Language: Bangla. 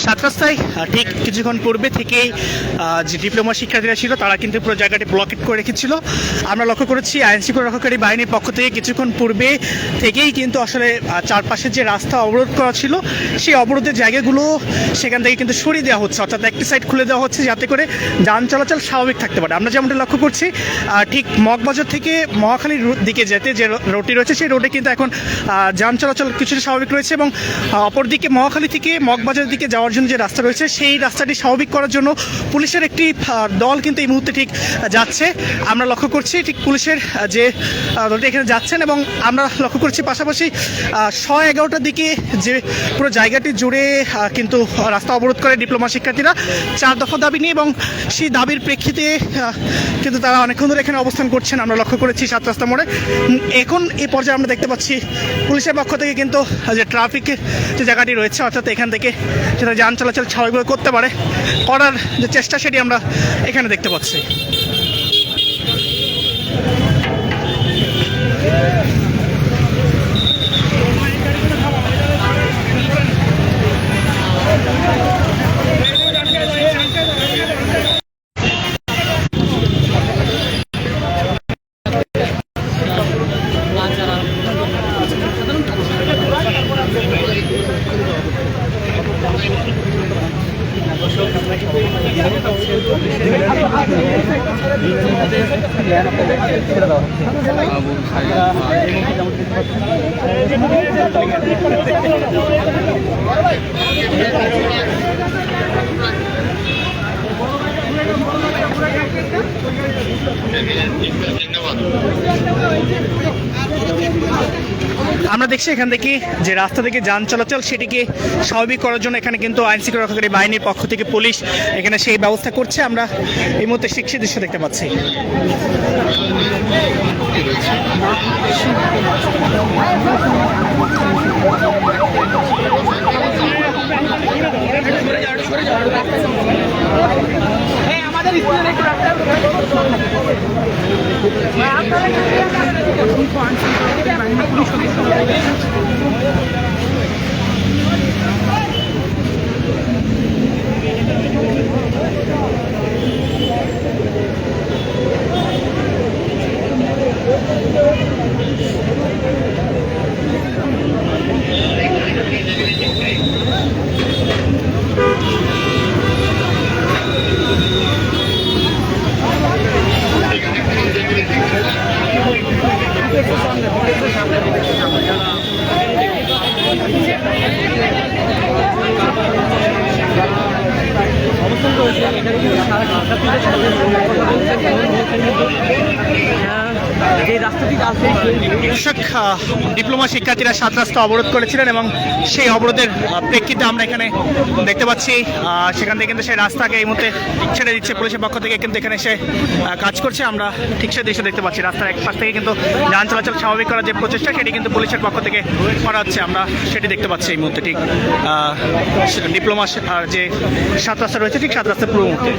সাত রাস্তায় ঠিক কিছুক্ষণ পূর্বে থেকেই যে ডিপ্লোমা শিক্ষার্থীরা ছিল তারা কিন্তু পুরো জায়গাটি ব্লকেট করে রেখেছিল। আমরা লক্ষ্য করেছি আইনশৃঙ্খলা রক্ষাকারী বাহিনীর পক্ষ থেকে কিছুক্ষণ পূর্বে থেকেই কিন্তু আসলে চারপাশের যে রাস্তা অবরোধ করা ছিল সেই অবরোধের জায়গাগুলো সেখান থেকে কিন্তু সরিয়ে দেওয়া হচ্ছে, অর্থাৎ একটি সাইড খুলে দেওয়া হচ্ছে যাতে করে যান চলাচল স্বাভাবিক থাকতে পারে। আমরা যেমনটা লক্ষ্য করছি ঠিক মগবাজার থেকে মহাখালীর দিকে যেতে যে রোডটি রয়েছে সেই রোডে কিন্তু এখন যান চলাচল কিছুটা স্বাভাবিক রয়েছে, এবং অপরদিকে মহাখালী থেকে মগবাজারের দিকে যাওয়ার জন্য যে রাস্তা রয়েছে সেই রাস্তাটি স্বাভাবিক করার জন্য পুলিশের একটি দল কিন্তু এই মুহূর্তে ঠিক যাচ্ছে। আমরা লক্ষ্য করছি ঠিক পুলিশের যে দলটি এখানে যাচ্ছেন, এবং আমরা লক্ষ্য করছি পাশাপাশি 11:30টার দিকে যে পুরো জায়গাটি জুড়ে কিন্তু রাস্তা অবরোধ করে ডিপ্লোমা শিক্ষার্থীরা 4 দফা দাবি নিয়ে, এবং সেই দাবির প্রেক্ষিতে কিন্তু তারা অনেকক্ষণ ধরে এখানে অবস্থান করছেন। আমরা লক্ষ্য করেছি 7 রাস্তা মোড়ে। এখন এই পর্যায়ে আমরা দেখতে পাচ্ছি পুলিশের পক্ষ থেকে কিন্তু যে ট্রাফিক যে জায়গাটি রয়েছে অর্থাৎ এখান থেকে সেটা যান চলাচল স্বাভাবিকভাবে করতে পারে করার যে চেষ্টা সেটি আমরা এখানে দেখতে পাচ্ছি। আমরা দেখছি এখান থেকে যে রাস্তা থেকে যান চলাচল সেটিকে স্বাভাবিক করার জন্য এখানে কিন্তু আইনশৃঙ্খলা রক্ষাকারী বাহিনীর পক্ষ থেকে পুলিশ এখানে সেই ব্যবস্থা করছে। আমরা এই মুহূর্তে শিক্ষিত দৃশ্য দেখতে পাচ্ছি। ডিপ্লোমা শিক্ষার্থীরা 7 রাস্তা অবরোধ করেছিলেন, এবং সেই অবরোধের প্রেক্ষিতে আমরা এখানে দেখতে পাচ্ছি সেখান থেকে কিন্তু সেই রাস্তাকে এই মুহূর্তে ছেড়ে দিচ্ছে পুলিশের পক্ষ থেকে, কিন্তু এখানে এসে কাজ করছে। আমরা ঠিক সে দৃশ্য দেখতে পাচ্ছি রাস্তার এক পাশ থেকে কিন্তু যান চলাচল স্বাভাবিক করার যে প্রচেষ্টা সেটি কিন্তু পুলিশের পক্ষ থেকে করা হচ্ছে। আমরা সেটি দেখতে পাচ্ছি এই মুহূর্তে ঠিক ডিপ্লোমা যে 7 রাস্তা রয়েছে ঠিক 7 রাস্তার পুরো মুহূর্তে।